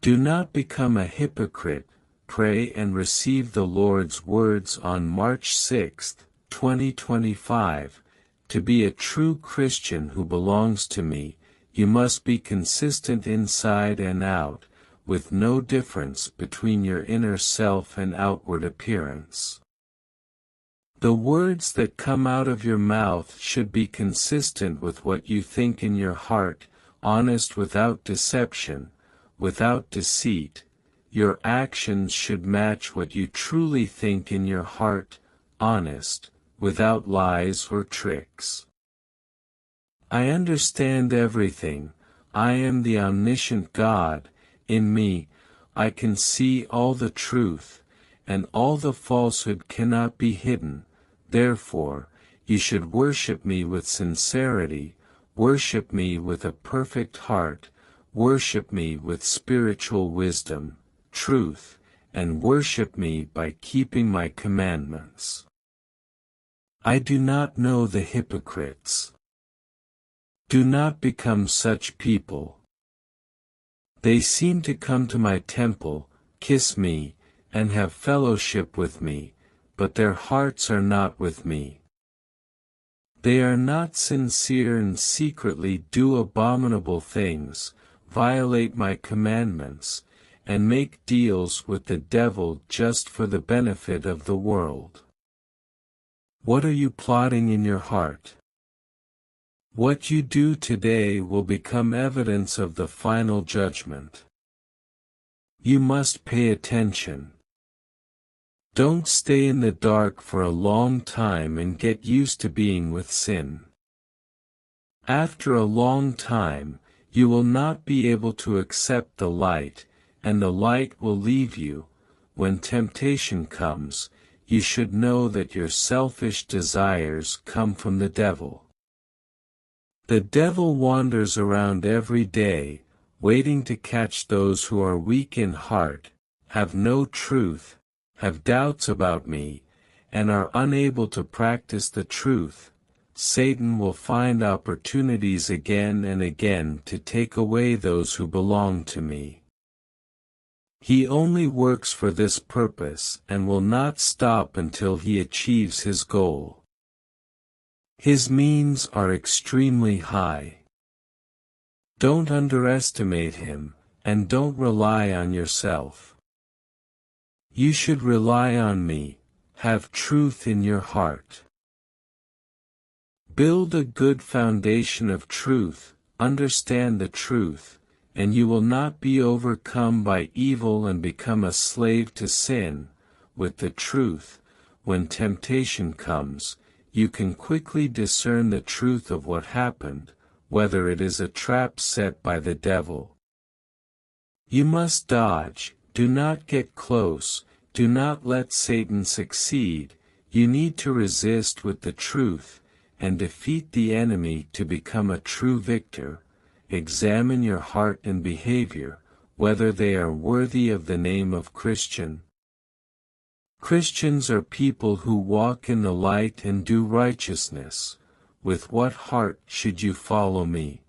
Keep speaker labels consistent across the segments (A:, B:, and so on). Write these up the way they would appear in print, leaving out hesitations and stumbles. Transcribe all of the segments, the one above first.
A: Do not become a hypocrite. Pray and receive the Lord's words on March 6, 2025. To be a true Christian who belongs to me, you must be consistent inside and out, with no difference between your inner self and outward appearance. The words that come out of your mouth should be consistent with what you think in your heart, honest without deception, without deceit. Your actions should match what you truly think in your heart, honest, without lies or tricks. I understand everything. I am the omniscient God. In me, I can see all the truth, and all the falsehood cannot be hidden. Therefore, you should worship me with sincerity, worship me with a perfect heart, worship me with spiritual wisdom, truth, and worship me by keeping my commandments. I do not know the hypocrites. Do not become such people. They seem to come to my temple, kiss me, and have fellowship with me, but their hearts are not with me. They are not sincere and secretly do abominable things, violate my commandments, and make deals with the devil just for the benefit of the world. What are you plotting in your heart? What you do today will become evidence of the final judgment. You must pay attention. Don't stay in the dark for a long time and get used to being with sin. After a long time, you will not be able to accept the light, and the light will leave you. When temptation comes, you should know that your selfish desires come from the devil. The devil wanders around every day, waiting to catch those who are weak in heart, have no truth, have doubts about me, and are unable to practice the truth. Satan will find opportunities again and again to take away those who belong to me. He only works for this purpose and will not stop until he achieves his goal. His means are extremely high. Don't underestimate him, and don't rely on yourself. You should rely on me, have truth in your heart. Build a good foundation of truth, understand the truth, and you will not be overcome by evil and become a slave to sin. With the truth, when temptation comes, you can quickly discern the truth of what happened, whether it is a trap set by the devil. You must dodge. Do not get close, do not let Satan succeed. You need to resist with the truth, and defeat the enemy to become a true victor. Examine your heart and behavior, whether they are worthy of the name of Christian. Christians are people who walk in the light and do righteousness. With what heart should you follow me?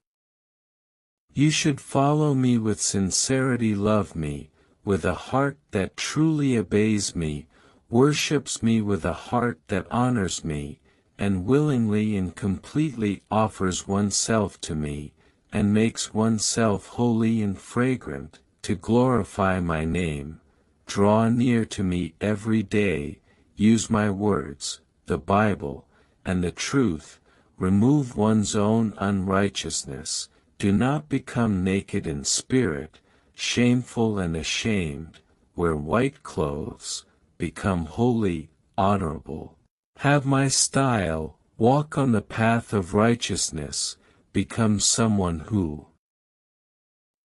A: You should follow me with sincerity, love me, with a heart that truly obeys me, worships me with a heart that honors me, and willingly and completely offers oneself to me, and makes oneself holy and fragrant, to glorify my name. Draw near to me every day, use my words, the Bible, and the truth, remove one's own unrighteousness, do not become naked in spirit, shameful and ashamed, wear white clothes, become holy, honorable. Have my style, walk on the path of righteousness, become someone who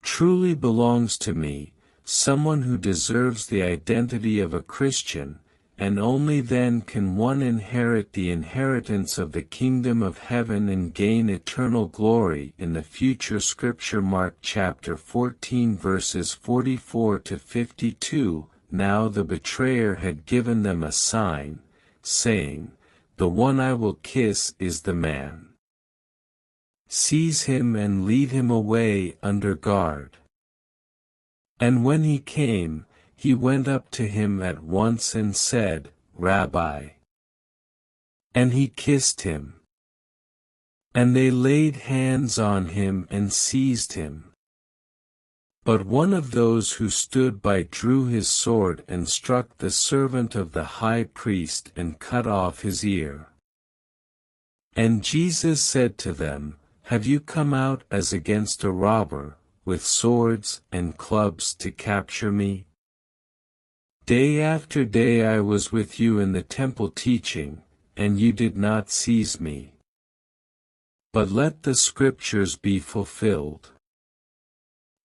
A: truly belongs to me, someone who deserves the identity of a Christian, and only then can one inherit the inheritance of the kingdom of heaven and gain eternal glory in the future. Scripture Mark chapter 14 verses 44 to 52. Now the betrayer had given them a sign, saying, "The one I will kiss is the man. Seize him and lead him away under guard." And when he came, he went up to him at once and said, Rabbi. And he kissed him. And they laid hands on him and seized him. But one of those who stood by drew his sword and struck the servant of the high priest and cut off his ear. And Jesus said to them, Have you come out as against a robber, with swords and clubs to capture me? Day after day I was with you in the temple teaching, and you did not seize me. But let the scriptures be fulfilled.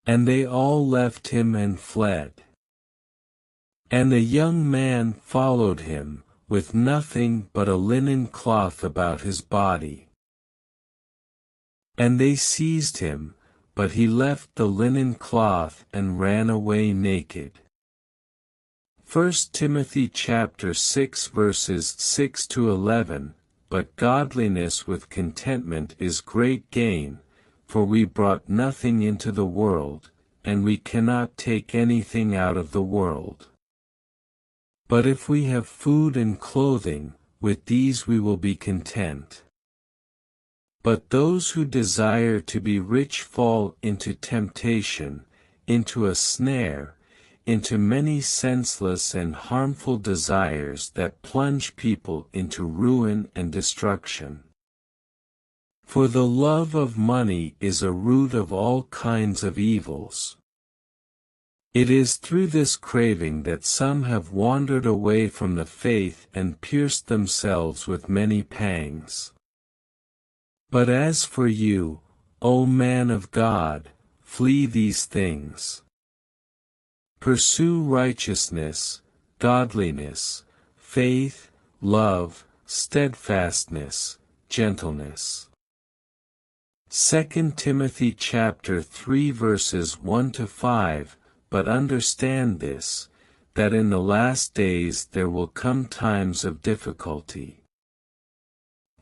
A: And they all left him and fled. And the young man followed him, with nothing but a linen cloth about his body. And they seized him, but he left the linen cloth and ran away naked. 1 Timothy chapter 6 verses 6 to 11, But godliness with contentment is great gain, for we brought nothing into the world, and we cannot take anything out of the world. But if we have food and clothing, with these we will be content. But those who desire to be rich fall into temptation, into a snare, into many senseless and harmful desires that plunge people into ruin and destruction. For the love of money is a root of all kinds of evils. It is through this craving that some have wandered away from the faith and pierced themselves with many pangs. But as for you, O man of God, flee these things. Pursue righteousness, godliness, faith, love, steadfastness, gentleness. 2 Timothy chapter 3 verses 1 to 5, But understand this, that in the last days there will come times of difficulty.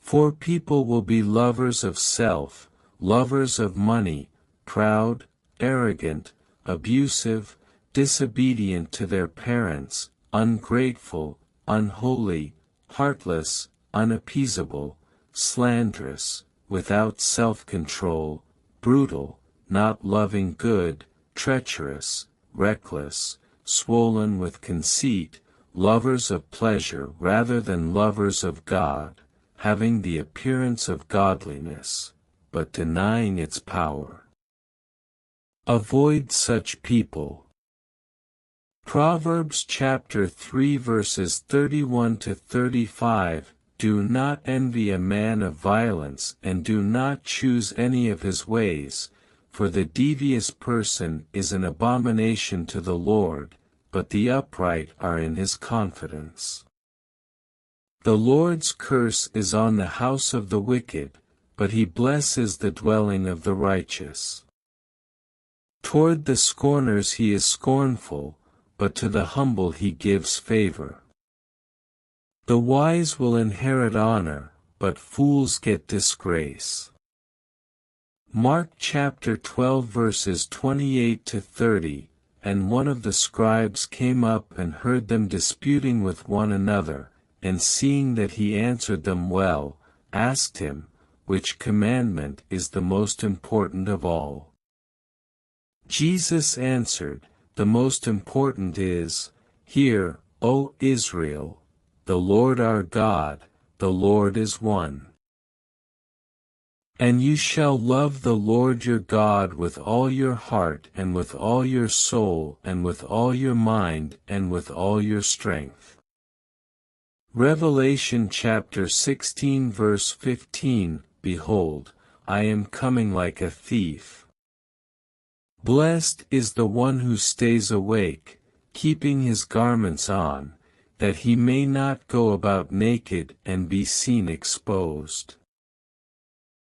A: For people will be lovers of self, lovers of money, proud, arrogant, abusive, disobedient to their parents, ungrateful, unholy, heartless, unappeasable, slanderous, without self-control, brutal, not loving good, treacherous, reckless, swollen with conceit, lovers of pleasure rather than lovers of God, having the appearance of godliness, but denying its power. Avoid such people. Proverbs chapter 3 verses 31 to 35, Do not envy a man of violence and do not choose any of his ways, for the devious person is an abomination to the Lord, but the upright are in his confidence. The Lord's curse is on the house of the wicked, but he blesses the dwelling of the righteous. Toward the scorners he is scornful, but to the humble he gives favor. The wise will inherit honor, but fools get disgrace. Mark chapter 12 verses 28 to 30, And one of the scribes came up and heard them disputing with one another, and seeing that he answered them well, asked him, Which commandment is the most important of all? Jesus answered, The most important is, Hear, O Israel, the Lord our God, the Lord is one. And you shall love the Lord your God with all your heart and with all your soul and with all your mind and with all your strength. Revelation chapter 16 verse 15, Behold, I am coming like a thief. Blessed is the one who stays awake, keeping his garments on, that he may not go about naked and be seen exposed.